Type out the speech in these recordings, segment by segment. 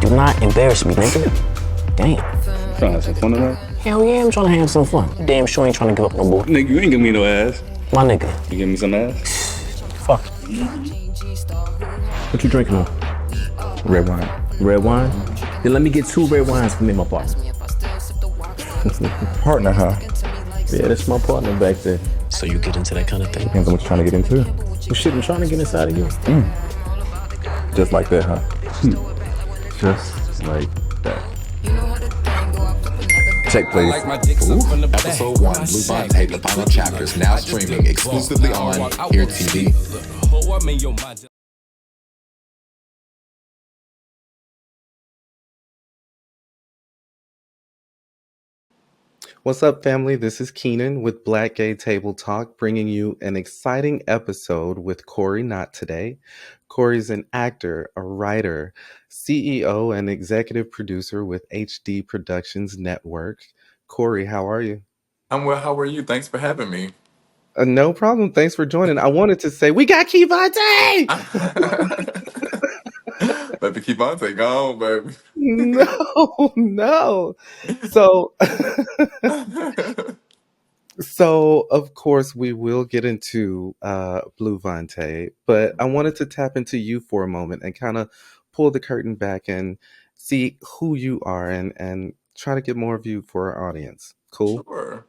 Do not embarrass me, nigga. Damn. Trying to have some fun tonight? Hell yeah, I'm trying to have some fun. You damn sure ain't trying to give up no more. Nigga, you ain't give me no ass. My nigga. You give me some ass? Fuck. What you drinking on? Red wine. Red wine? Then let me get 2 red wines for me and my partner. Partner, huh? Yeah, that's my partner back there. So you get into that kind of thing? Depends on what you're trying to get into. Well, shit, I'm trying to get inside of you. Just like that, huh? Just like that. Check, please. Episode 1, BluVonte, the final chapters, now streaming exclusively on Here TV. What's up, family? This is Kenan with Black Gay Table Talk, bringing you an exciting episode with Knott today. Corey's an actor, a writer, CEO, and executive producer with HD Productions Network. Corey, how are you? I'm well. How are you? Thanks for having me. No problem. Thanks for joining. I wanted to say, we got KeyVonte! Baby, keep on take on, baby. No. So, of course, we will get into BluVonte, but I wanted to tap into you for a moment and kind of pull the curtain back and see who you are and try to get more of you for our audience. Cool? Sure.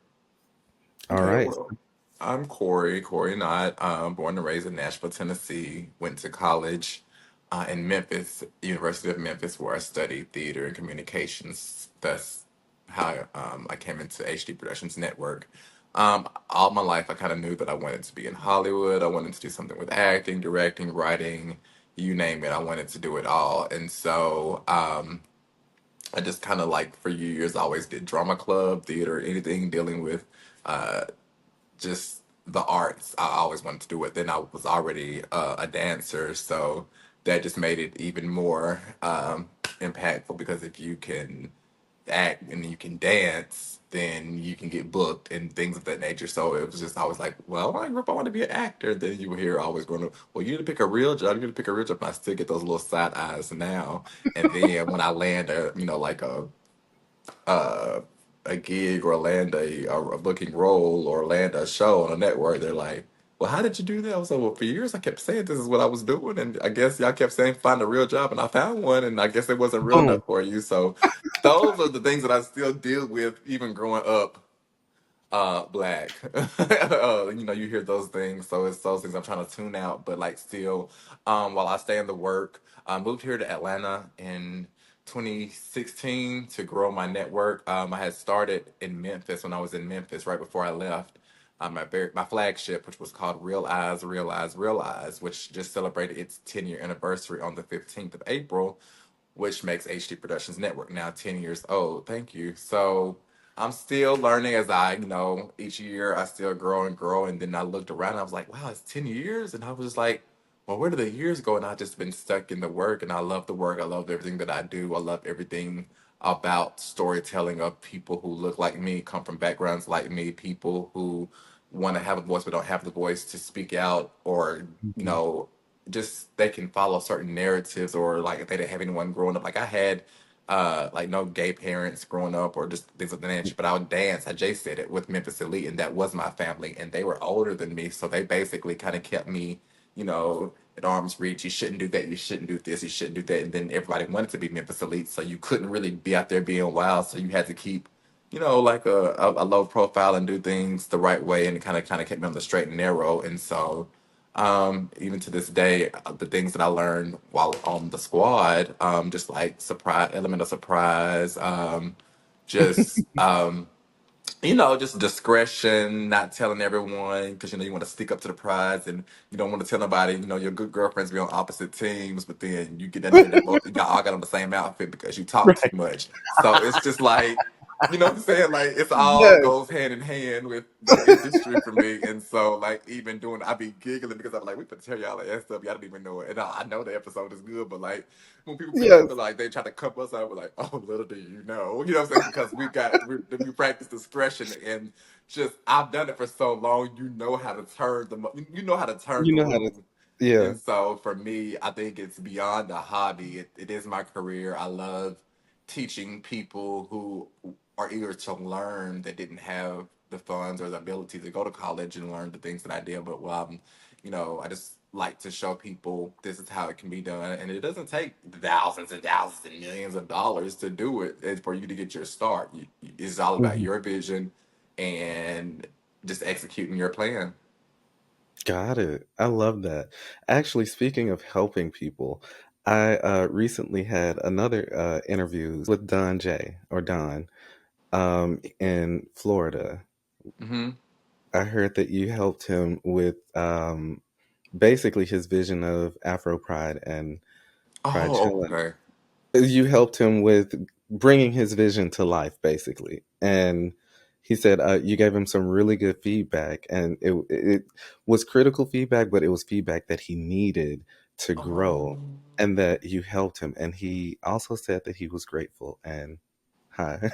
All Okay, right. well, I'm Corey Knott, born and raised in Nashville, Tennessee. Went to college in Memphis, University of Memphis, where I studied theater and communications. That's how I came into HD Productions Network. All my life, I kind of knew that I wanted to be in Hollywood. I wanted to do something with acting, directing, writing, you name it. I wanted to do it all. And so I just kind of like for years, I always did drama club, theater, anything dealing with uh, just the arts. I always wanted to do it. Then I was already a dancer, so that just made it even more impactful because if you can act and you can dance, then you can get booked and things of that nature. So it was just always like, well, I grew up, I want to be an actor. Then you hear always going to, well, you need to pick a real job. You need to pick a real job. And I still get those little side eyes now. And then when I land a, like uh, a gig or land a booking role or land a show on a network, they're like, well, how did you do that? I was like, well, for years I kept saying this is what I was doing. And I guess y'all kept saying find a real job and I found one and I guess it wasn't real Boom. enough for you. So those are the things that I still deal with even growing up black. You hear those things. So it's those things I'm trying to tune out, but like still, while I stay in the work, I moved here to Atlanta in 2016 to grow my network. I had started in Memphis when I was in Memphis right before I left. My flagship, which was called Real Eyes, Real Eyes, which just celebrated its 10-year anniversary on the 15th of April, which makes HD Productions Network now 10 years old. Thank you. So I'm still learning as each year I still grow and grow. And then I looked around and I was like, wow, it's 10 years. And I was just like, well, where did the years go? And I've just been stuck in the work and I love the work. I love everything that I do. I love everything about storytelling of people who look like me, come from backgrounds like me, people who want to have a voice but don't have the voice to speak out or, you Mhm. know, just they can follow certain narratives or like if they didn't have anyone growing up. Like I had like no gay parents growing up or just things of that nature, but I would dance. I Jay said it with Memphis Elite, and that was my family, and they were older than me, so they basically kind of kept me, at arm's reach. You shouldn't do that. You shouldn't do this. You shouldn't do that. And then everybody wanted to be Memphis Elite, so you couldn't really be out there being wild. So you had to keep, like a low profile and do things the right way, and kind of kept me on the straight and narrow. And so even to this day, the things that I learned while on the squad, just like surprise, element of surprise, just just discretion, not telling everyone because you want to stick up to the prize and you don't want to tell nobody. Your good girlfriends be on opposite teams, but then you get in there, they both y'all all got on the same outfit because you talk too Right. much. So it's just like. You know what I'm saying? Like it's all Yes. goes hand in hand with the industry for me. And so like even doing I be giggling because I'm like, we could tell y'all that stuff, y'all don't even know it. And I know the episode is good, but like when people feel Yes. like they try to cup us out, we're like, oh little do you know. You know what I'm saying? Because we practice discretion and just I've done it for so long, you know how to turn the you know how to turn You the know how to. room Yeah. And so for me, I think it's beyond a hobby. It is my career. I love teaching people who are eager to learn that didn't have the funds or the ability to go to college and learn the things that I did. But I just like to show people this is how it can be done. And it doesn't take thousands and thousands and millions of dollars to do it. It's for you to get your start. It's all about Mhm. your vision and just executing your plan. Got it. I love that. Actually, speaking of helping people, I recently had another interview with Don J or Don in Florida. Hmm. I heard that you helped him with basically his vision of Afro Pride and Pride Oh, Chillin'. okay. You helped him with bringing his vision to life, basically. And he said you gave him some really good feedback, and it was critical feedback, but it was feedback that he needed to Oh. grow, and that you helped him. And he also said that he was grateful. And hi.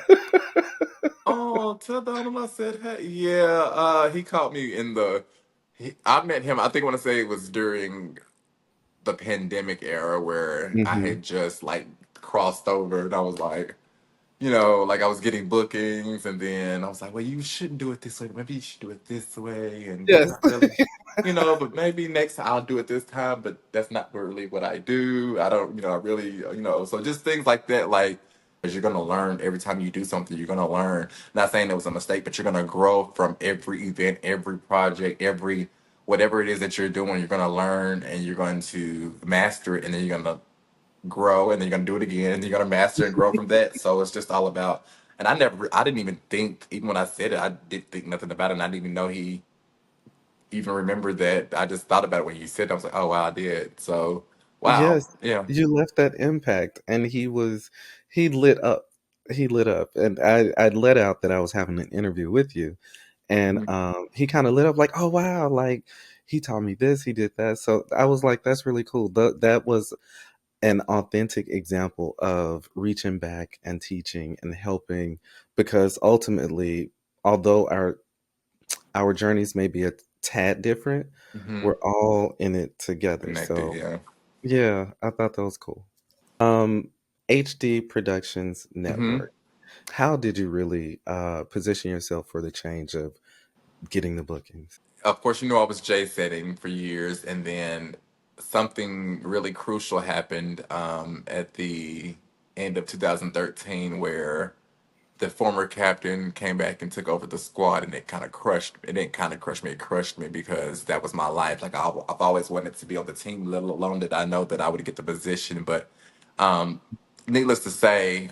Oh, tell Donald I said hey. Yeah, he caught me in I met him, I think I want to say it was during the pandemic era where I Hmm. had just like crossed over and I was like, like I was getting bookings, and then I was like, well, you shouldn't do it this way. Maybe you should do it this way. And that's Yes. not really, but maybe next time I'll do it this time, but that's not really what I do. I don't, I really, so just things like that, like, because you're going to learn every time you do something, you're going to learn. Not saying it was a mistake, but you're going to grow from every event, every project, whatever it is that you're doing, you're going to learn and you're going to master it. And then you're going to grow, and then you're gonna do it again, and you're gonna master and grow from that. So it's just all about. And I didn't even think, even when I said it, I didn't think nothing about it, and I didn't even know he even remembered that. I just thought about it when you said it. I was like, oh wow, I did. So wow, Yes, yeah. you left that impact, and he lit up. He lit up, and I let out that I was having an interview with you, and Mhm. he kind of lit up like, oh wow, like he taught me this, he did that. So I was like, that's really cool. That was an authentic example of reaching back and teaching and helping, because ultimately, although our journeys may be a tad different, Hmm. we're all in it together. Connected, So yeah. yeah, I thought that was cool. Um, HD Productions Hmm. Network. How did you really position yourself for the change of getting the bookings? Of course, I was J setting for years, and then something really crucial happened at the end of 2013 where the former captain came back and took over the squad, and it didn't kind of crush me, it crushed me, because that was my life. Like I've always wanted to be on the team, let alone that I know that I would get the position. But um, needless to say,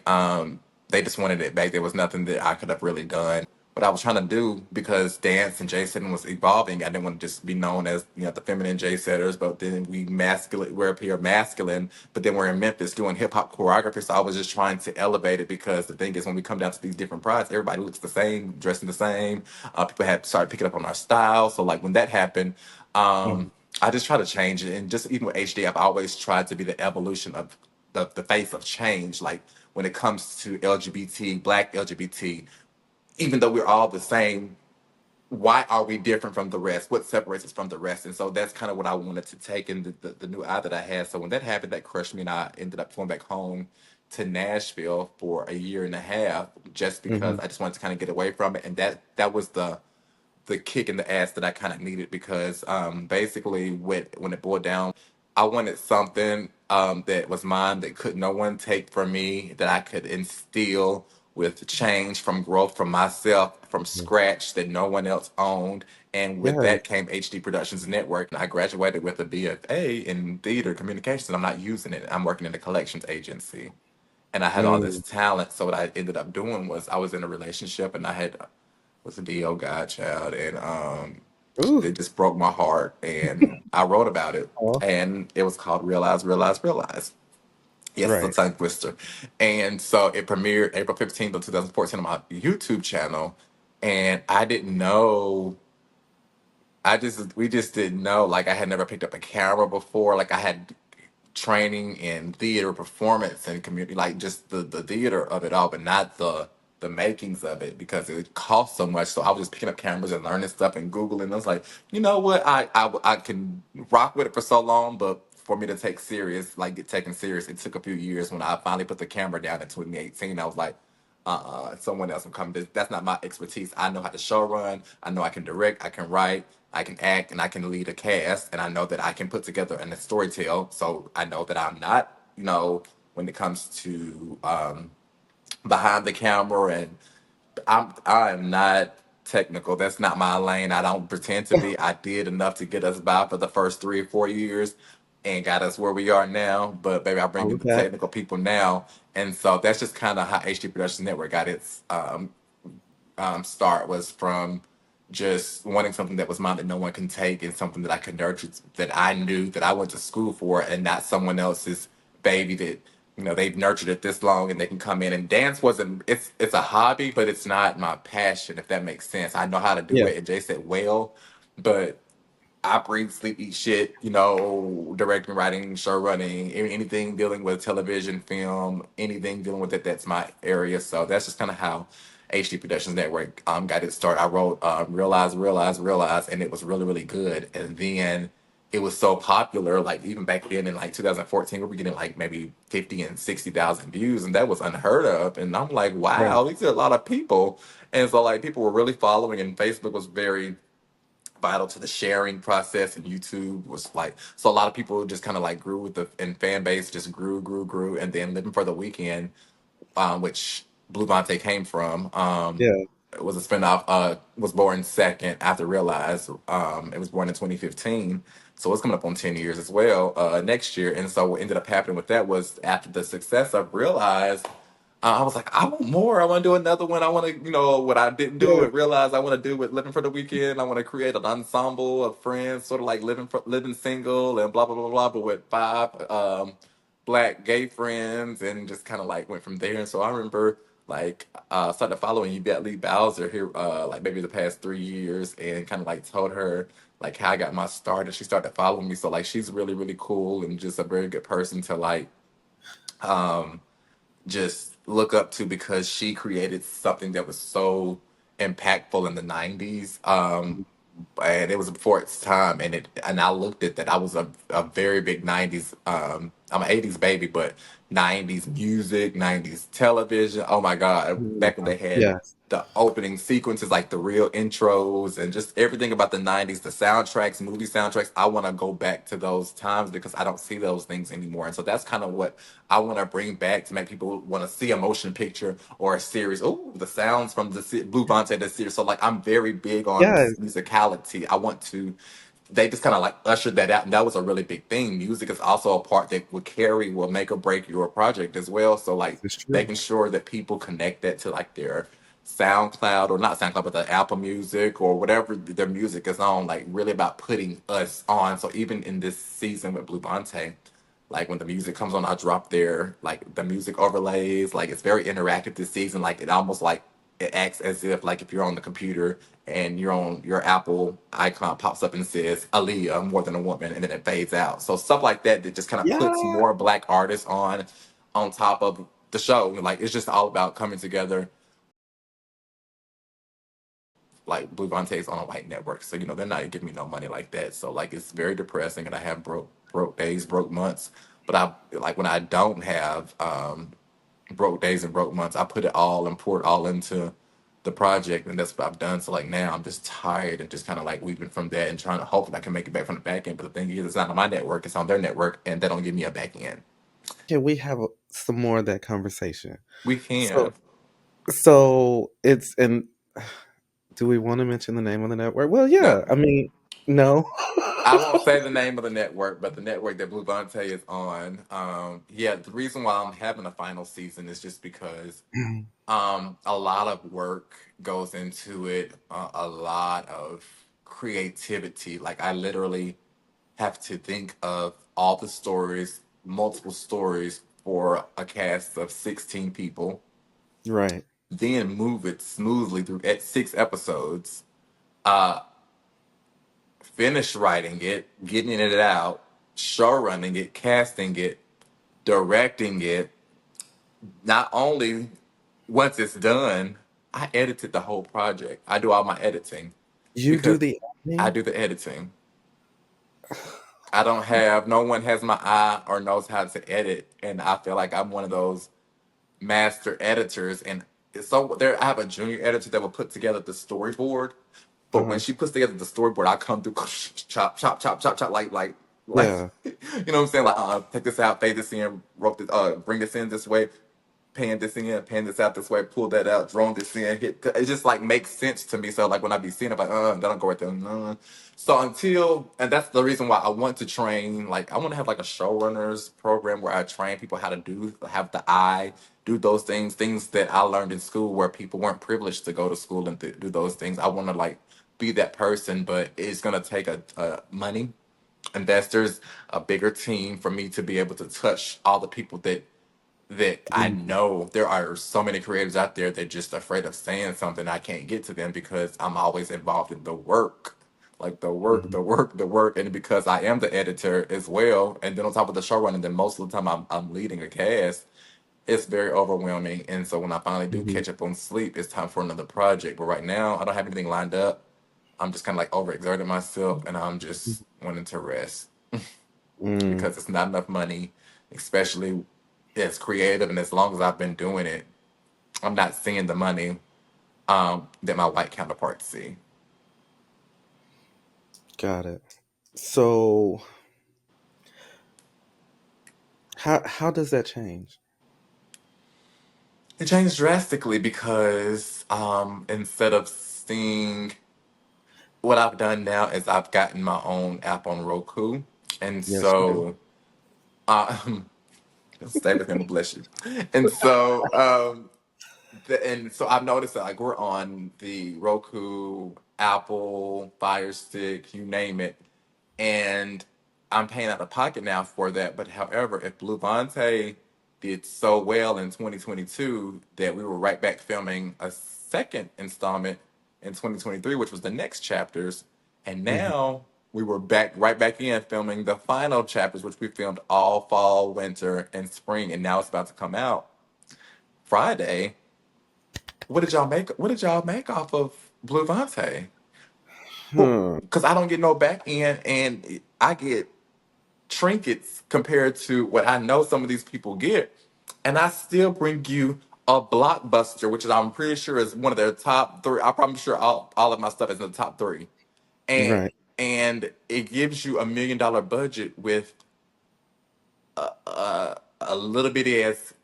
they just wanted it back. There was nothing that I could have really done. What I was trying to do, because dance and J setting was evolving, I didn't want to just be known as the feminine J setters. But then we're up here masculine, but then we're in Memphis doing hip hop choreography. So I was just trying to elevate it, because the thing is, when we come down to these different prides, everybody looks the same, dressing the same. People had started picking up on our style. So like when that happened, Mhm. I just try to change it. And just even with HD, I've always tried to be the evolution of the face of change. Like when it comes to LGBT, Black LGBT, even though we're all the same, why are we different from the rest? What separates us from the rest? And so that's kind of what I wanted to take in the new eye that I had. So when that happened, that crushed me, and I ended up going back home to Nashville for a year and a half, just because Mhm. I just wanted to kind of get away from it. And that was the kick in the ass that I kind of needed, because basically when it boiled down, I wanted something that was mine, that could no one take from me, that I could instill with change, from growth, from myself, from Mhm. scratch, that no one else owned. And with Yeah. that came HD Productions Network. And I graduated with a BFA in theater communications, and I'm not using it. I'm working in a collections agency, and I had all this Mm. talent. So what I ended up doing was, I was in a relationship, and I had was a DO godchild, and Ooh. it just broke my heart. And I wrote about it, Aw. and it was called Realize, Realize, Realize. Yes, it's a Right. tongue twister. And so it premiered April 15th of 2014 on my YouTube channel, and I didn't know. We just didn't know. Like, I had never picked up a camera before. Like, I had training in theater performance and community, like just the theater of it all, but not the the makings of it because it cost so much. So I was just picking up cameras and learning stuff and Googling. And I was like, you know what? I can rock with it for so long, but for me to take serious, like get taken serious, it took a few years. When I finally put the camera down in 2018, I was like, someone else will come. That's not my expertise. I know how to show run. I know I can direct. I can write. I can act, and I can lead a cast. And I know that I can put together a storytell. So I know that I'm not, when it comes to behind the camera, and I am not technical. That's not my lane. I don't pretend to be. I did enough to get us by for the first 3 or 4 years and got us where we are now. But baby, I bring All in of the that. technical people now. And so that's just kind of how HD Productions Network got its start, was from just wanting something that was mine that no one can take, and something that I could nurture, that I knew that I went to school for, and not someone else's baby that they've nurtured it this long and they can come in. And dance wasn't, it's a hobby, but it's not my passion, if that makes sense. I know how to do Yeah. it, and Jay said well, but I breathe, sleep, eat shit, directing, writing, show running, anything dealing with television, film, anything dealing with it, that's my area. So that's just kind of how HD Productions Network got its start. I wrote Realize, and it was really, really good. And then it was so popular, like even back then in like 2014, we were getting like maybe 50 and 60,000 views, and that was unheard of. And I'm like, Right. wow, these are a lot of people. And so like people were really following, and Facebook was very vital to the sharing process, and YouTube was like, so a lot of people just kind of like grew with the, and fan base just grew. And then Living for the Weekend, which BluVonte came from, Yeah. it was a spinoff, was born second after Realize. It was born in 2015. So it's coming up on 10 years as well, next year. And so what ended up happening with that was, after the success of Realize, I was like, I want more. I want to do another one. I want to, what I didn't do Yeah. and realize I want to do with Living for the Weekend. I want to create an ensemble of friends, sort of like living single and blah blah blah blah, but with five black gay friends, and just kind of like went from there. And so I remember like started following Yvette Lee Bowser here, like maybe the past 3 years, and kind of like told her like how I got my start, and she started following me. So like she's really, really cool, and just a very good person to like um just look up to, because she created something that was so impactful in the 90s. And it was before its time, and I looked at that. I was a very big 90s, I'm an 80s baby, but 90s music, 90s television, oh my god, back when they had Yes. the opening sequences, like the real intros, and just everything about the 90s, the soundtracks, movie soundtracks. I want to go back to those times because I don't see those things anymore. And so that's kind of what I want to bring back, to make people want to see a motion picture or a series. Oh, the sounds from the BluVonte, the series. So like I'm very big on Yes. musicality. I want to, they just kind of like ushered that out, and that was a really big thing. Music is also a part that will make or break your project as well. So like It's true. making sure that people connect that to like their SoundCloud, or not SoundCloud, but the Apple Music or whatever their music is on, like really about putting us on. So even in this season with BluVonte, like when the music comes on, I drop there like the music overlays. Like it's very interactive this season. Like it almost like it acts as if like if you're on the computer and you're on your Apple icon pops up and says Aaliyah, more than a woman, and then it fades out. So stuff like that that just kind of puts Yeah. more black artists on top of the show. Like it's just all about coming together. Like BluVonte's on a white network, so they're not giving me no money like that. So like it's very depressing, and I have broke days, broke months. But I like when I don't have broke days and broke months, I put it all and pour it all into the project, and that's what I've done. So like now I'm just tired and just kind of like weeping from that, and trying to hopefully I can make it back from the back end. But the thing is, it's not on my network; it's on their network, and they don't give me a back end. Can we have some more of that conversation? We So, can. it's in. Do we want to mention the name of the network? Well, No, yeah. I mean, no. I won't say the name of the network, but the network that BluVonte is on. Yeah, the reason why I'm having a final season is just because a lot of work goes into it, a lot of creativity. Like I literally have to think of all the stories, multiple stories for a cast of 16 people, Right. then move it smoothly through at 6 episodes, uh, finish writing it, getting it out, show running it, casting it, directing it, not only once it's done, I edited the whole project. I do all my editing You do because the I editing? do the editing. I don't have no one has my eye or knows how to edit, and I feel like I'm one of those master editors. And so there, I have a junior editor that will put together the storyboard. But when Uh-huh. she puts together the storyboard, I come through chop, chop, chop, chop, chop, like, Yeah. you know what I'm saying? Like, take this out, fade this in, wrote this, bring this in this way, pan this in, pan this out this way, pull that out, drone this in, hit. It just like makes sense to me. So like when I be seeing it, I'm like, that don't go right there. So until, and that's the reason why I want to train. Like I want to have like a showrunners program where I train people how to have the eye, do those things that I learned in school where people weren't privileged to go to school and do those things. I want to like be that person, but it's gonna take a money, investors, a bigger team for me to be able to touch all the people that I Mm. know. There are so many creators out there that just afraid of saying something. I can't get to them because I'm always involved in the work, like the work, Mhm. the work, the work, and because I am the editor as well, and then on top of the showrunning, then most of the time I'm leading a cast. It's very overwhelming, and so when I finally do Mhm. catch up on sleep, it's time for another project. But right now, I don't have anything lined up. I'm just kind of like overexerting myself, and I'm just wanting to rest Mm. because it's not enough money, especially as creative and as long as I've been doing it, I'm not seeing the money that my white counterparts see. Got it. So how does that change? It changed drastically because instead of seeing what I've done now is I've gotten my own app on Roku, and Yes, you do. so um, stay with him, bless you. And so and so I've noticed that like we're on the Roku, Apple, Fire Stick, you name it, and I'm paying out of pocket now for that. But however, if BluVonte did so well in 2022 that we were right back filming a second installment in 2023, which was the next chapters, and Mhm. now we were back right back in filming the final chapters, which we filmed all fall, winter, and spring, and now it's about to come out Friday. What did y'all make? What did y'all make off of BluVonte? Huh. Because I don't get no back end, and I get trinkets compared to what I know some of these people get, and I still bring you a blockbuster, which is I'm pretty sure is one of their top three. I'm probably sure all of my stuff is in the top three, and Right. and it gives you $1 million budget with a little bitty ass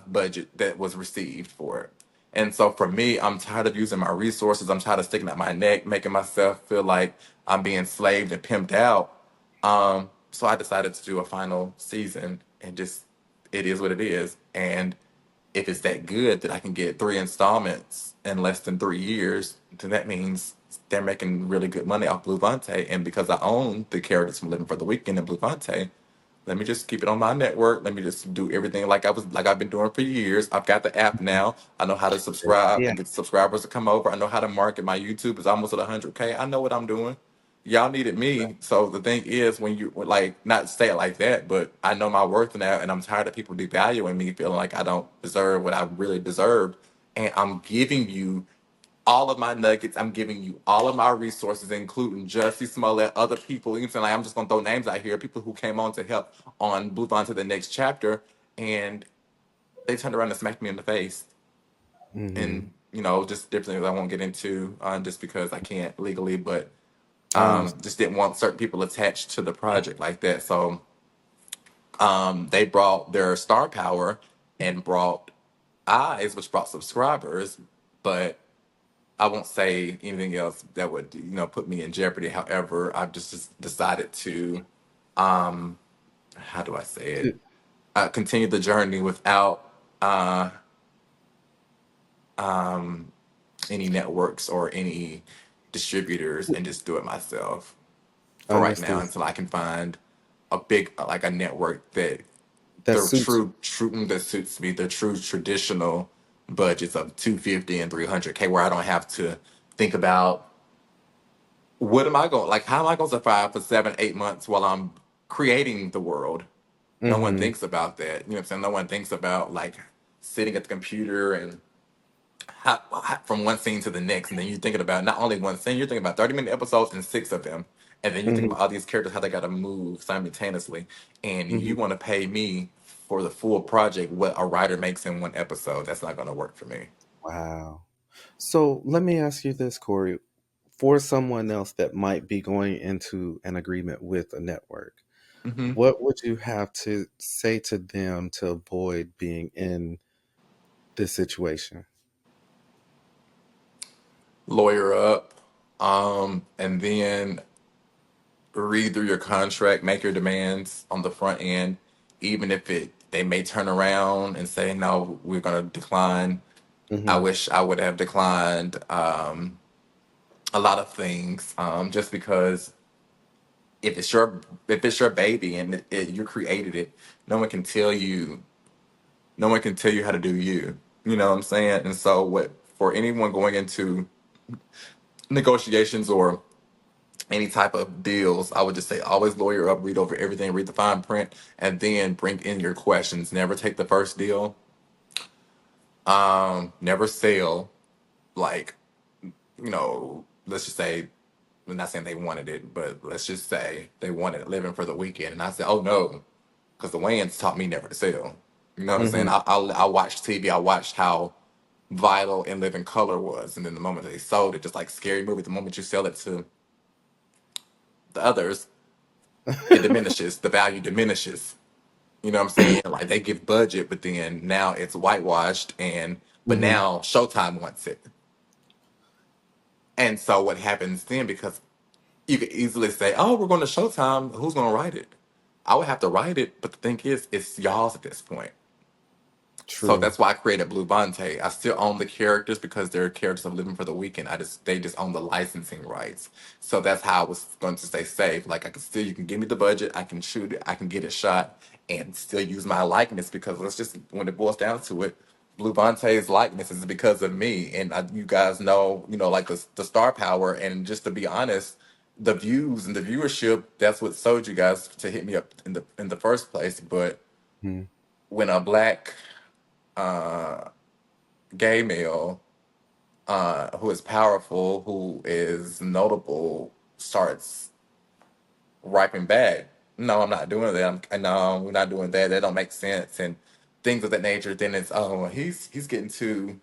budget that was received for it. And so for me, I'm tired of using my resources. I'm tired of sticking out my neck, making myself feel like I'm being slaved and pimped out. So I decided to do a final season and just it is what it is. And if it's that good that I can get three installments in less than 3 years, then that means they're making really good money off BluVonte. And because I own the characters from Living for the Weekend in BluVonte, let me just keep it on my network. Let me just do everything like I've been doing for years. I've got the app now. I know how to subscribe Yeah. and get subscribers to come over. I know how to market. My YouTube is almost at 100K. I know what I'm doing. Y'all needed me. So the thing is, when you like not say it like that, but I know my worth now, and I'm tired of people devaluing me, feeling like I don't deserve what I really deserved. And I'm giving you all of my nuggets. I'm giving you all of my resources, including Jussie Smollett, other people. You know, like I'm just gonna throw names out here, people who came on to help on Move On to the next chapter, and they turned around and smacked me in the face, Mhm. and just different things I won't get into, just because I can't legally, but I understand. just didn't want certain people attached to the project like that. So they brought their star power and brought eyes, which brought subscribers, but I won't say anything else that would, put me in jeopardy. However, I've just decided to, how do I say it, continue the journey without uh, any networks or any distributors and just do it myself for right now Understood. until I can find a big, like a network that That the suits. that suits me, the true traditional budgets of 250 and 300K, where I don't have to think about what am I going like how am I going to survive for 7 8 months while I'm creating the world. No one Mhm. thinks about that, you know what I'm saying? No one thinks about like sitting at the computer and from one scene to the next, and then you're thinking about not only one scene, you're thinking about 30-minute episodes and six of them, and then you think Hmm. about all these characters how they got to move simultaneously, and Hmm. you want to pay me for the full project what a writer makes in one episode. That's not going to work for me. Wow. So let me ask you this, Corey. For someone else that might be going into an agreement with a network, Hmm. what would you have to say to them to avoid being in this situation? Lawyer up, and then read through your contract, make your demands on the front end, even if they may turn around and say no, we're going to decline. I Hmm. wish I would have declined a lot of things, just because if it's your baby and you created it, no one can tell you no one can tell you how to do you. You know what I'm saying? And so, what for anyone going into negotiations or any type of deals, I would just say always lawyer up, read over everything, read the fine print, and then bring in your questions. Never take the first deal. Never sell. Like, let's just say, I'm not saying they wanted it, but let's just say they wanted living for the weekend, and I said, oh no, because the Wayans taught me never to sell. You know what I'm saying? Hmm. I watched TV. I watched how vital and living color was, and then the moment they sold it, just like Scary Movie, the moment you sell it to the others, it diminishes. The value diminishes. You know what I'm saying? Like they give budget, but then now it's whitewashed, and but Hmm. now Showtime wants it. And so what happens then? Because you could easily say, "Oh, we're going to Showtime. Who's going to write it?" I would have to write it, but the thing is, it's y'all's at this point. So True. that's why I created BluVonte. I still own the characters because they're characters of Living for the Weekend. They just own the licensing rights. So that's how I was going to stay safe. Like I can still, you can give me the budget, I can shoot it, I can get it shot, and still use my likeness because let's just when it boils down to it, BluVonte's likeness is because of me, and you guys know, like the star power. And just to be honest, the views and the viewership, that's what sold you guys to hit me up in the first place. But Mhm. when a black gay male who is powerful, who is notable, starts wiping back. No, I'm not doing that. No, we're not doing that. That don't make sense and things of that nature. Then it's he's getting too,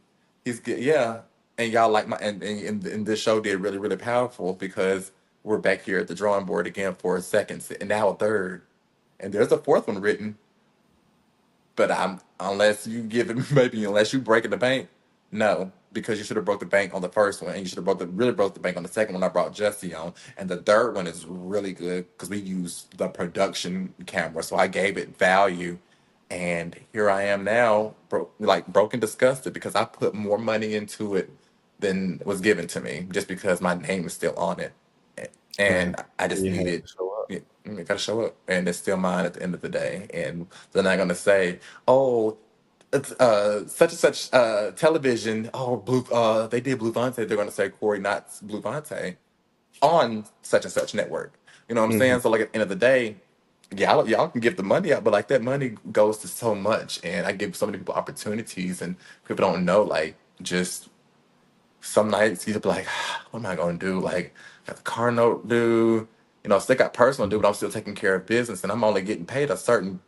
yeah. And y'all like and this show did really really powerful because we're back here at the drawing board again for a second and now a third, and there's a fourth one written. But I'm unless you give it maybe unless you break in the bank, no, because you should have broke the bank on the first one, and you should have really broke the bank on the second one. I brought Jesse on, and the third one is really good because we used the production camera, so I gave it value, and here I am now, broke and disgusted because I put more money into it than was given to me just because my name is still on it, Right. and I just You have needed to show up. it, it got to show up, and it's still mine at the end of the day. And they're not gonna say, "Oh, it's, such and such television. Oh, blue. They did BluVonte." They're gonna say Corey Knott's BluVonte on such and such network. You know what I'm Hmm. saying? So, like at the end of the day, y'all can give the money out, but like that money goes to so much, and I give so many people opportunities, and people don't know. Like, just some nights you'd be like, what am I gonna do? Like, got the car note due. Still got personal due, but I'm still taking care of business, and I'm only getting paid a certain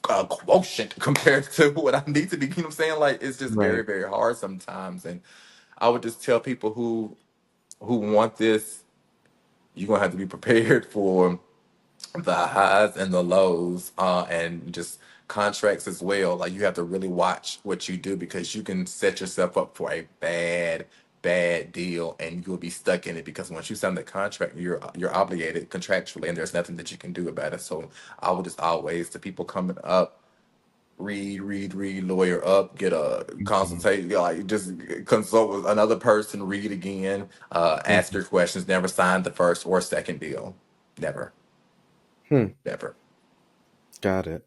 quotient compared to what I need to be. You know what I'm saying? Like, it's just very, Right. very hard sometimes. And I would just tell people who want this, you're gonna have to be prepared for the highs and the lows, and just contracts as well. Like you have to really watch what you do because you can set yourself up for a bad deal, and you'll be stuck in it because once you sign the contract, you're obligated contractually, and there's nothing that you can do about it. So I would just always to people coming up. Read, lawyer up, get a Mhm. consultation, like just consult with another person, read again, ask Mhm. your questions, never sign the first or second deal. Never, Hmm. never. Got it.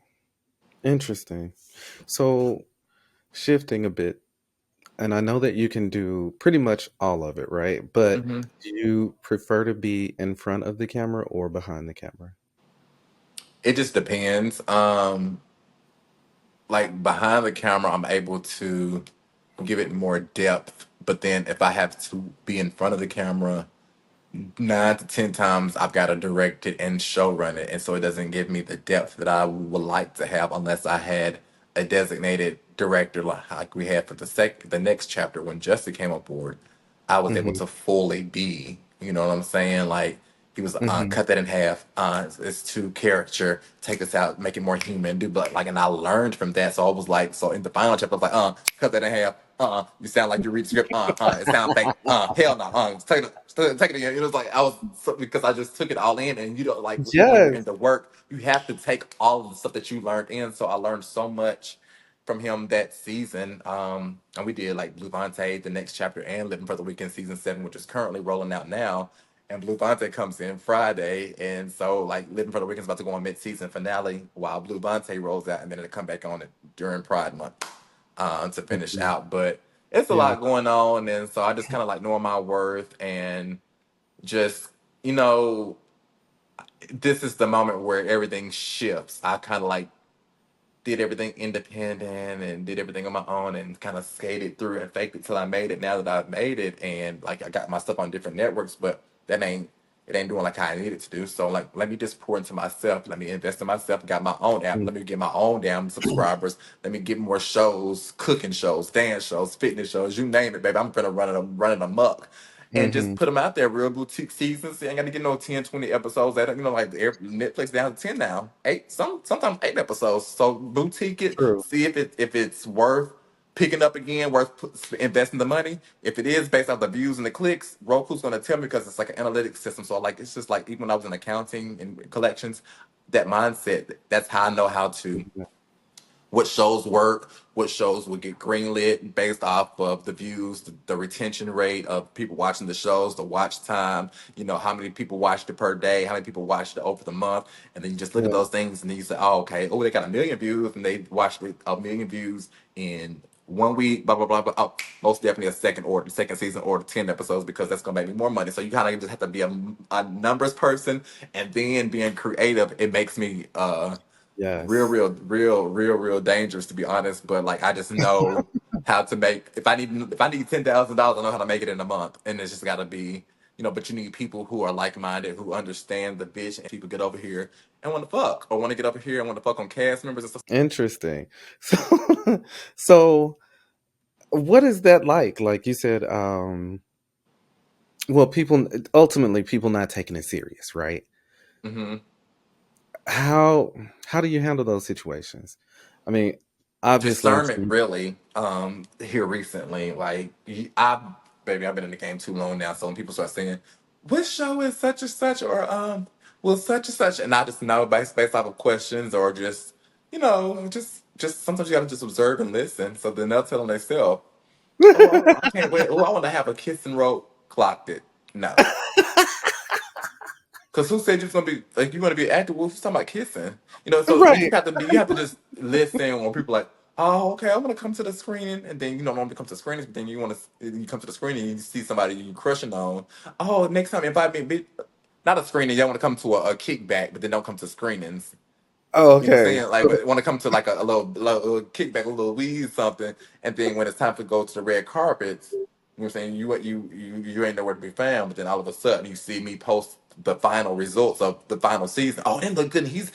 Interesting. So, shifting a bit, and I know that you can do pretty much all of it, right? But Hmm. do you prefer to be in front of the camera or behind the camera? It just depends. Like behind the camera, I'm able to. give it more depth. But then if I have to be in front of the camera 9 to 10 times, I've got to direct it and show run it, and so it doesn't give me the depth that I would like to have unless I had a designated director like we had for the next chapter when Jesse came aboard. I was able Mm-hmm. to fully be, you know what I'm saying? Like he was Mm-hmm. cut that in half. It's too caricature, take this out, make it more human, do but like, and I learned from that. So I was like, so in the final chapter, I was like, cut that in half. You sound like you read the script. It sounds fake. Hell no. Take it again. It was like I was because I just took it all in, and you know, like even when you're in Yes. the work, you have to take all of the stuff that you learned in. So I learned so much from him that season. And we did like BluVonte, the next chapter, and Living for the Weekend season 7, which is currently rolling out now. And BluVonte comes in Friday, and so like Living for the Weekend's about to go on mid-season finale, while BluVonte rolls out, and then it'll come back on it during Pride Month to finish Mhm. out. But it's a Yeah. lot going on, and so I just kind of like knowing my worth and just you know, this is the moment where everything shifts. I kind of like did everything independent and did everything on my own and kind of skated through and faked it till I made it. Now that I've made it and like I got my stuff on different networks, but that ain't it ain't doing like how I need it to do. So like let me just pour into myself. Let me invest in myself. Got my own app. Let me get my own damn subscribers. Let me get more shows, cooking shows, dance shows, fitness shows, you name it, baby. I'm gonna run it amok and just Mm-hmm. put them out there, real boutique seasons. You ain't got to get no 10, 20 episodes. That you know, like Netflix down to 10 now, eight, sometimes 8 episodes. So boutique it, True. see if it's worth picking up again, worth investing the money. If it is based off the views and the clicks, Roku's gonna tell me because it's like an analytics system. So like it's just like even when I was in accounting and collections, that mindset. That's how I know how to what shows work, what shows will get greenlit based off of the views, the retention rate of people watching the shows, the watch time, you know, how many people watched it per day, how many people watched it over the month. And then you just look at Yeah. those things and then you say, oh, okay, oh, they got 1 million views and they watched it 1 million views in 1 week, blah, blah, blah, blah. Oh, most definitely a second season or 10 episodes because that's going to make me more money. So you kind of just have to be a numbers person and then being creative. It makes me, Yes. real dangerous to be honest. But like I just know how to make if I need $10,000, I know how to make it in a month, and it's just got to be But you need people who are like minded, who understand the vision. And people get over here and want to fuck, or want to get over here and want to fuck on cast members and stuff. Interesting. So, so what is that like? Like you said, well, people not taking it serious, right? Hmm. How how do you handle those situations? I mean, obviously, I'm Discernment, seeing, really. Here recently, like I've been in the game too long now. So when people start saying, "What show is such and such?" or "Well, such and such," and I just know based off of questions or just just sometimes you gotta just observe and listen. So then they'll tell them themselves, "Oh, I can't wait. Oh, I want to have a kiss and rope." Clocked it. No. Cause who said you're gonna be like you're gonna be active? Who's talking about kissing? So you just right? have to just listen when people like, oh, okay, I want to come to the screening, and then normally come to screenings, but then you come to the screening and you see somebody you crushing on. Oh, next time invite me, not a screening. You want to come to a kickback, but then don't come to screenings. Oh, You know what I'm okay. saying? Like, want to come to like a little kickback, a little weed, something, and then when it's time to go to the red carpets, you know what I'm saying? You ain't nowhere to be found. But then all of a sudden, you see me post the final results of the final season. Oh, and look good. And he's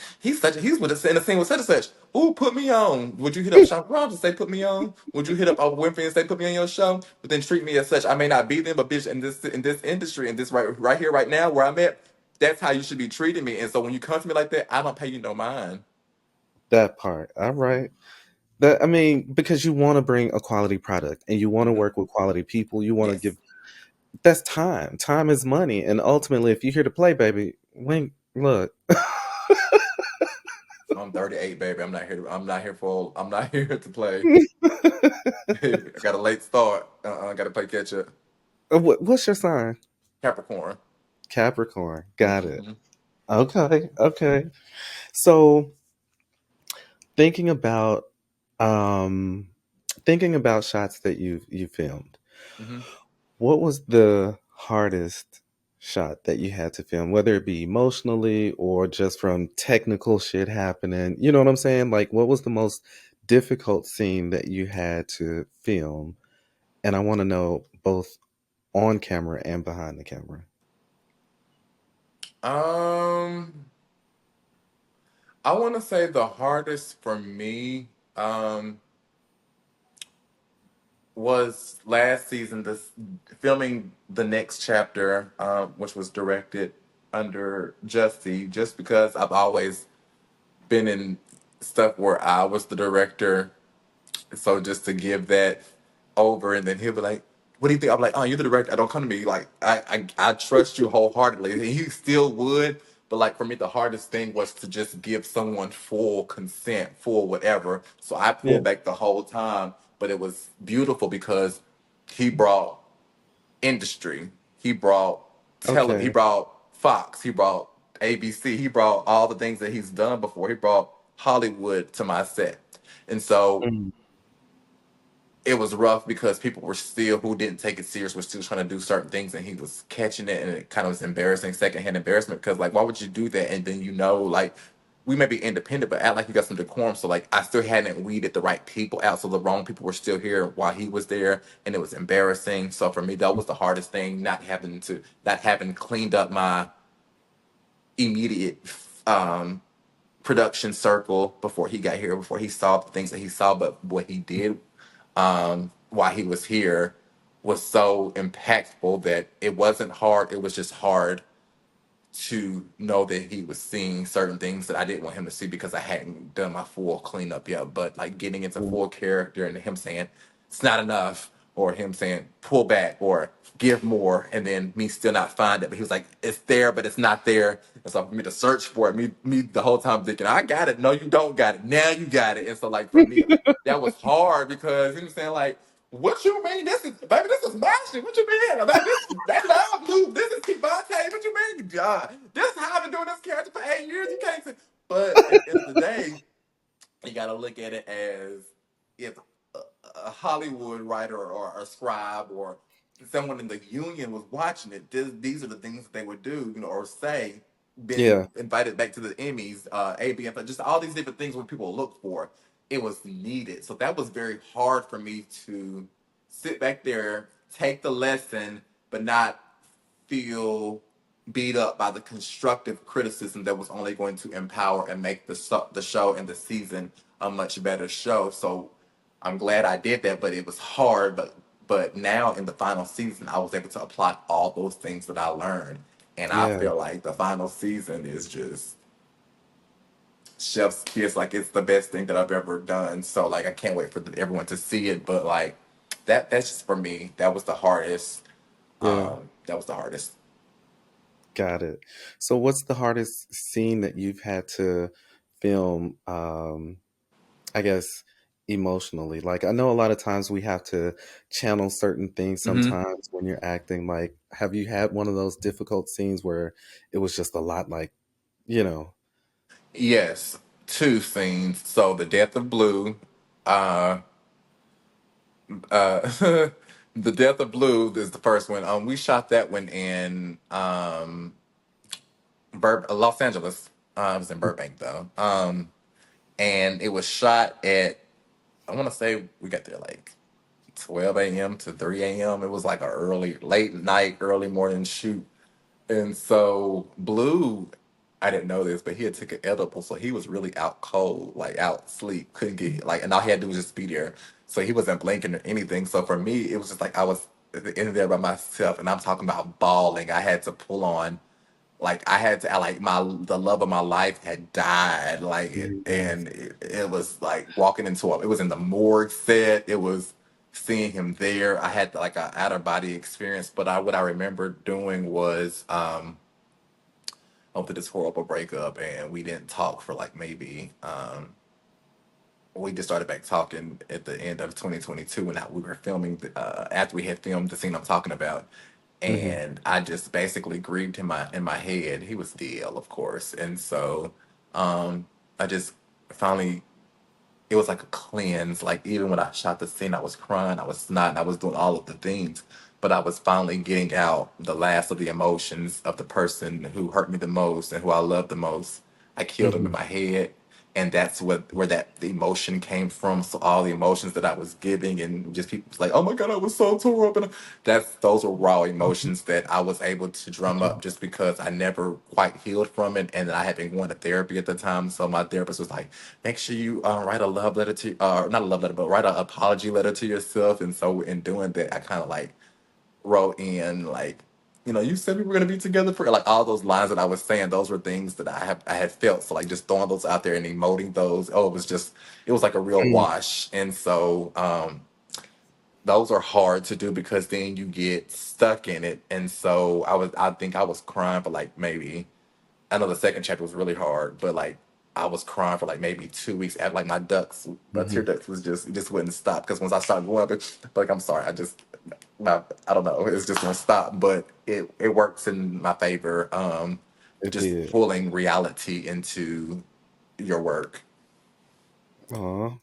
with us in the scene with such and such. Ooh, put me on. Would you hit up Sean Rogers and say put me on? Would you hit up Oprah Winfrey and say put me on your show? But then treat me as such. I may not be them, but bitch, in this industry, in this right here, right now, where I'm at, that's how you should be treating me. And so when you come to me like that, I don't pay you no mind. That part. All right. That I mean, because you want to bring a quality product and you want to Mhm. work with quality people, you want to Yes. give that's time. Time is money. And ultimately, if you're here to play, baby, wink, look. I'm 38, baby. I'm not here to play. I got a late start. I got to play catch up. What's your sign? Capricorn. Capricorn. Got it. Hmm. Okay. Okay. So thinking about um thinking about shots that you filmed, Hmm. what was the hardest shot that you had to film, whether it be emotionally or just from technical shit happening? You know what I'm saying? Like, what was the most difficult scene that you had to film? And I want to know both on camera and behind the camera. I want to say the hardest for me was last season, this filming the next chapter, which was directed under Justy, just because I've always been in stuff where I was the director. So just to give that over, and then he'll be like, "What do you think?" I'm like, "Oh, you're the director. Don't come to me. Like, I trust you wholeheartedly." And he still would, but like for me, the hardest thing was to just give someone full consent, full whatever. So I Yeah. pulled back the whole time, but it was beautiful because he brought industry, he brought he Okay. brought Fox, he brought ABC, he brought all the things that he's done before. He brought Hollywood to my set, and so Mm. it was rough because people were still who didn't take it serious were still trying to do certain things, and he was catching it, and it kind of was embarrassing, secondhand embarrassment, because like why would you do that? And then like we may be independent but act like you got some decorum. So like I still hadn't weeded the right people out, so the wrong people were still here while he was there, and it was embarrassing. So for me that was the hardest thing, not having cleaned up my immediate um production circle before he got here, before he saw the things that he saw. But what he did while he was here was so impactful that it wasn't hard. It was just hard to know that he was seeing certain things that I didn't want him to see because I hadn't done my full cleanup yet. But like getting into Mm. full character and him saying it's not enough, or him saying pull back or give more, and then me still not find it. But he was like, it's there, but it's not there. And so for me to search for it, me the whole time thinking, I got it. No, you don't got it. Now you got it. And so like for me, that was hard because he was saying like, what you mean? This is my shit. What you mean? Baby, that's loud blue. This is BluVonte. What you mean? This is how I've been doing this character for 8 years. You can't say. But at the end of the day, you got to look at it as if a Hollywood writer or a scribe or someone in the union was watching it, these are the things that they would do, or say, been Yeah. invited back to the Emmys, ABF, just all these different things what people look for. It was needed. So that was very hard for me to sit back there, take the lesson, but not feel beat up by the constructive criticism that was only going to empower and make the show and the season a much better show. So I'm glad I did that, but it was hard. But now in the final season, I was able to apply all those things that I learned, and I Yeah. feel like the final season is just chef's kiss. Like it's the best thing that I've ever done. So like I can't wait for everyone to see it. But like that's just for me. That was the hardest. Yeah. That was the hardest. Got it. So what's the hardest scene that you've had to film, I guess, emotionally? Like, I know a lot of times we have to channel certain things Mm-hmm. sometimes when you're acting. Like, have you had one of those difficult scenes where it was just a lot, like, you know? Yes, two scenes. So the death of Blue, uh, uh, the death of Blue is the first one. We shot that one in Los Angeles. It was in Burbank though. And it was shot at, I want to say we got there like 12 a.m. to 3 a.m. It was like a late night, early morning shoot. And so Blue, I didn't know this, but he had took an edible, so he was really out cold, like out sleep, couldn't get like, and all he had to do was just be there. So he wasn't blinking or anything. So for me, it was just like I was in there by myself, and I'm talking about bawling. I had to pull on, like I had to, like the love of my life had died, Mm. and it was like walking into it was in the morgue set. It was seeing him there. I had like a out of body experience, but what I remember doing was after this horrible breakup, and we didn't talk for like maybe we just started back talking at the end of 2022 when we were filming after we had filmed the scene I'm talking about, Hmm. and I just basically grieved him in my head. He was DL, of course, and so I just finally, it was like a cleanse. Like even when I shot the scene, I was crying, I was snotting, I was doing all of the things, but I was finally getting out the last of the emotions of the person who hurt me the most and who I loved the most. I killed him in Hmm. my head, and that's where that the emotion came from. So all the emotions that I was giving, and just people was like, "Oh my God, I was so tore up," and those were raw emotions that I was able to drum up just because I never quite healed from it, and I had been going to therapy at the time. So my therapist was like, "Make sure you write a love letter to, not a love letter, but write an apology letter to yourself." And so in doing that, I kind of like wrote in like, you said we were gonna be together for like all those lines that I was saying. Those were things that I had felt. So like just throwing those out there and emoting those. Oh, it was like a real Mm, wash. And so those are hard to do because then you get stuck in it. And so I think I was crying for like maybe, I know the second chapter was really hard, but like I was crying for like maybe 2 weeks at like my tear mhm. ducts was it just wouldn't stop because once I started going up, like I'm sorry, I don't know, it's just gonna stop. But it works in my favor. It Just did. pulling reality into your work. Aw,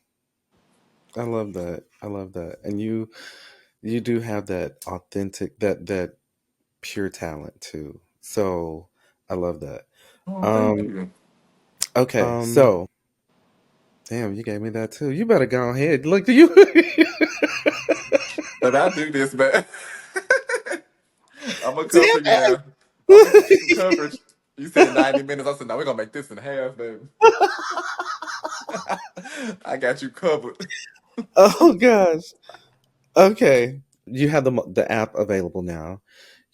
I love that. I love that. And you do have that authentic, that pure talent too. So I love that. Oh, thank Um, you. okay, so damn, you gave me that too. You better go ahead. Look, do you? But I do this, man. I'm gonna Damn cover you it! now. I'm gonna get you some coverage. You said 90 minutes. I said, no, we're gonna make this in half, baby. I got you covered. Oh gosh. Okay, you have the app available now.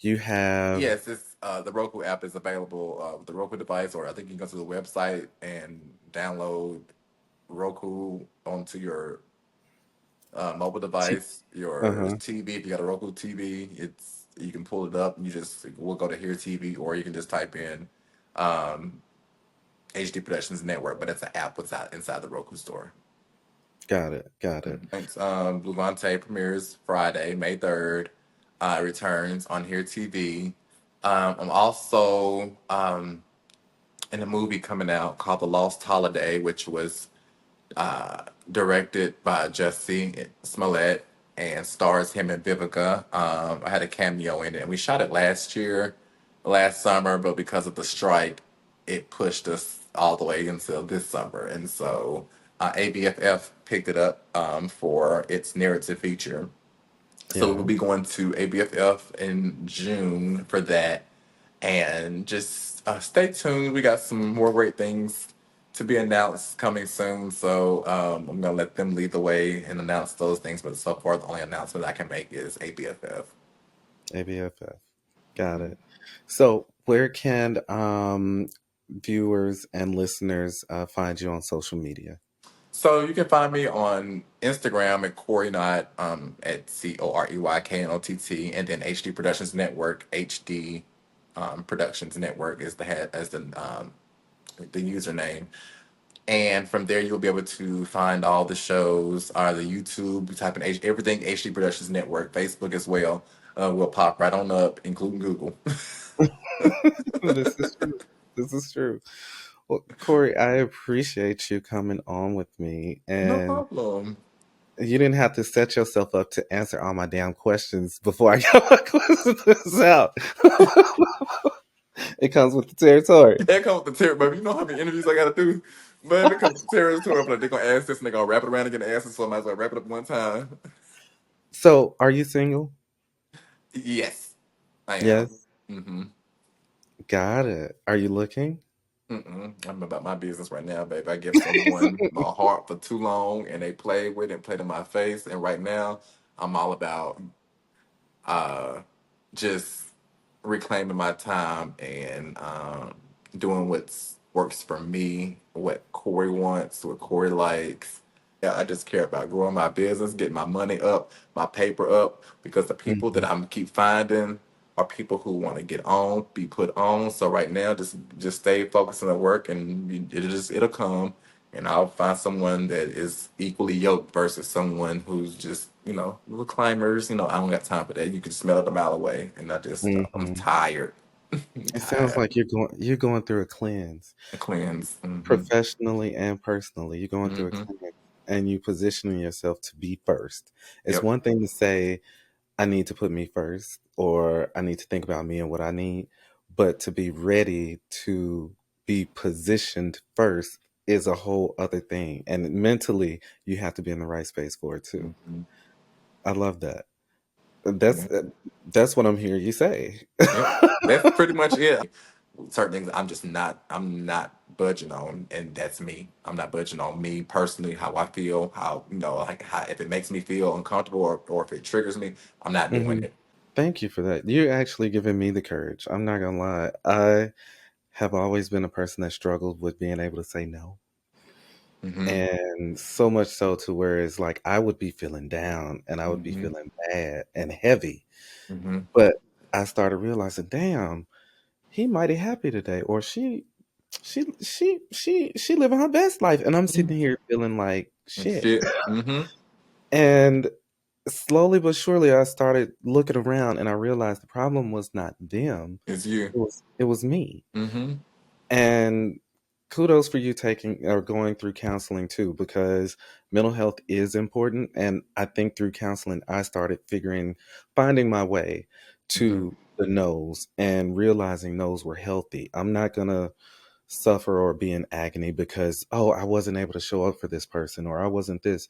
You have. Yes, it's the Roku app is available with the Roku device, or I think you can go to the website and download Roku onto your mobile device, your Uh-huh. TV. If you got a Roku TV, you can pull it up. We'll go to Here TV, or you can just type in um, HD Productions Network, but it's an app inside the Roku store. Got it. Got it. Thanks. BluVonte premieres Friday, May 3rd. Returns on Here TV. I'm also in a movie coming out called The Lost Holiday, which was directed by Jussie Smollett and stars him and Vivica. I had a cameo in it, and we shot it last summer, but because of the strike, it pushed us all the way until this summer. And so ABFF picked it up for its narrative feature. So we'll Yeah. be going to ABFF in June for that. And just stay tuned. We got some more great things to be announced coming soon. So I'm going to let them lead the way and announce those things. But so far, the only announcement I can make is ABFF. ABFF. Got it. So where can viewers and listeners find you on social media? So you can find me on Instagram at Corey Knott, at CoreyKnott, and then HD Productions Network. HD Productions Network is the username. And from there, you'll be able to find all the shows, the YouTube, you type in everything HD Productions Network, Facebook as well. Will pop right on up, including Google. This is true. This is true. Well, Corey, I appreciate you coming on with me, No and problem. you didn't have to set yourself up to answer all my damn questions before I got my questions out. It comes with the territory. That comes with the territory, but you know how many interviews I got to do? But it comes with the territory, but they're going to ask this and they're going to wrap it around and get an answer, so I might as well wrap it up one time. So, are you single? Yes, I am. Yes. Mm-hmm. Got it. Are you looking? I'm about my business right now, baby. I give someone my heart for too long, and they play with it and play to my face. And right now, I'm all about uh, just reclaiming my time and doing what works for me, what Corey wants, what Corey likes. I just care about growing my business, getting my money up, my paper up, because the people that Mhm. I'm keep finding are people who want to get on, be put on. So right now, just stay focused on the work, and it'll come, and I'll find someone that is equally yoked versus someone who's just little climbers. I don't got time for that. You can smell it a mile away, and I'm Mhm. tired. I'm It sounds tired. like you're going through a cleanse, A cleanse. professionally and personally. You're going through a Hmm. cleanse, and you positioning yourself to be first. It's Yep. one thing to say, I need to put me first, or I need to think about me and what I need, but to be ready to be positioned first is a whole other thing. And mentally, you have to be in the right space for it too. Mm-hmm. I love that. Yeah. That's what I'm hearing you say. Yep. That's pretty much it. Certain things I'm not budging on, and that's me. I'm not budging on me personally, how I feel, how like how if it makes me feel uncomfortable or if it triggers me, I'm not doing Mhm. it. Thank you for that. You're actually giving me the courage. I'm not gonna lie. I have always been a person that struggled with being able to say no. Mm-hmm. And so much so to where it's like I would be feeling down and I would be Mm-hmm. feeling bad and heavy. Mm-hmm. But I started realizing, damn, he mighty happy today. Or she living her best life. And I'm sitting here feeling like And shit. shit. Mm-hmm. And slowly but surely I started looking around and I realized the problem was not them. It's you. It was me. Mm-hmm. And kudos for you taking or going through counseling too, because mental health is important. And I think through counseling, I started finding my way Mm-hmm. to the no's and realizing no's were healthy. I'm not going to suffer or be in agony because, oh, I wasn't able to show up for this person or I wasn't this.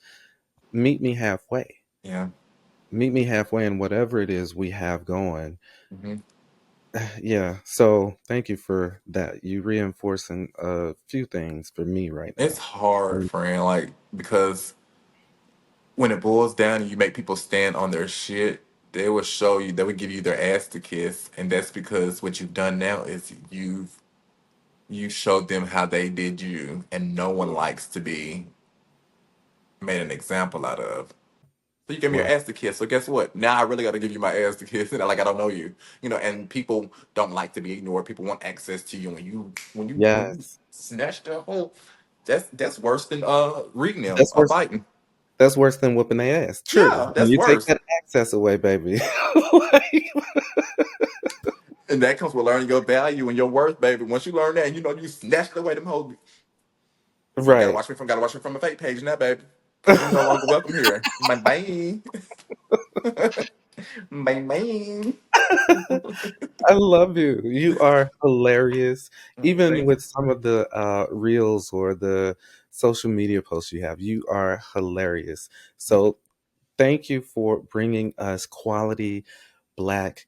Meet me halfway. Yeah. Meet me halfway in whatever it is we have going. Mm-hmm. Yeah. So thank you for that. You reinforcing a few things for me right It's now. hard, friend, like because when it boils down and you make people stand on their shit, they would give you their ass to kiss, and that's because what you've done now is you showed them how they did you, and no one likes to be made an example out of. So you gave me your Right. ass to kiss. So guess what? Now I really got to give you my ass to kiss, and like I don't know you, and people don't like to be ignored. People want access to you, and when you Yes. snatch their whole, that's worse than reading them That's or worse. biting. That's worse than whooping their ass. True. Yeah, When that's you take worse. that access away, baby. Like, And that comes with learning your value and your worth, baby. Once you learn that, and you snatched away them whole. You right. gotta watch me from a fake page now, baby, because you're no longer welcome here. My bang, bang, bang. I love you. You are hilarious. Even Thank with some of the reels or the social media posts you have, you are hilarious. So thank you for bringing us quality Black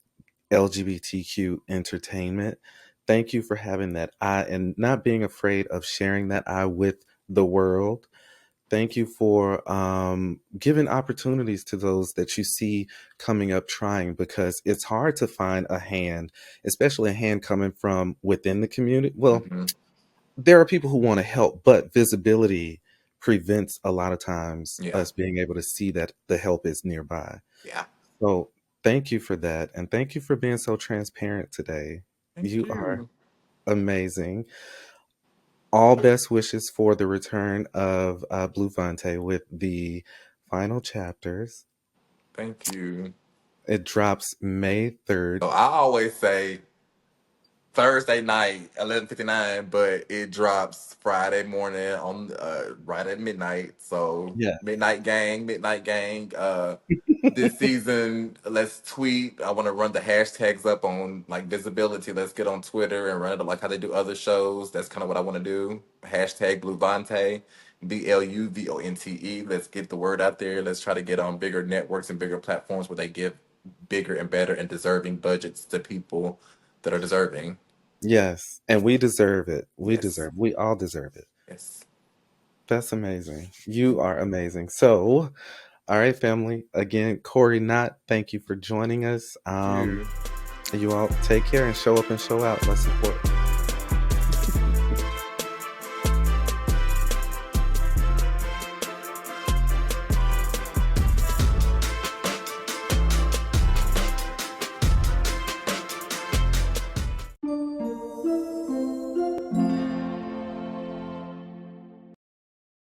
LGBTQ entertainment. Thank you for having that eye and not being afraid of sharing that eye with the world. Thank you for giving opportunities to those that you see coming up trying, because it's hard to find a hand, especially a hand coming from within the community. Well, you. there are people who want to help, but visibility prevents a lot of times Yeah, us being able to see that the help is nearby. yeah. So thank you for that. And thank you for being so transparent today. Thank You are you. amazing. All best wishes for the return of BluVonte with the final chapters. Thank you. It drops May So 3rd. I always say Thursday night, 11:59, but it drops Friday morning on right at midnight. So Yeah. midnight gang. This season, let's tweet. I want to run the hashtags up on like visibility. Let's get on Twitter and run it up like how they do other shows. That's kind of what I want to do. Hashtag BluVonte, BLUVONTE. Let's get the word out there. Let's try to get on bigger networks and bigger platforms where they give bigger and better and deserving budgets to people that are deserving. Yes. And we deserve it. Yes. We all deserve it. Yes. That's amazing. You are amazing. So, all right, family. Again, Corey Knott, thank you for joining us. Thank you. You all take care and show up and show out. Let's support.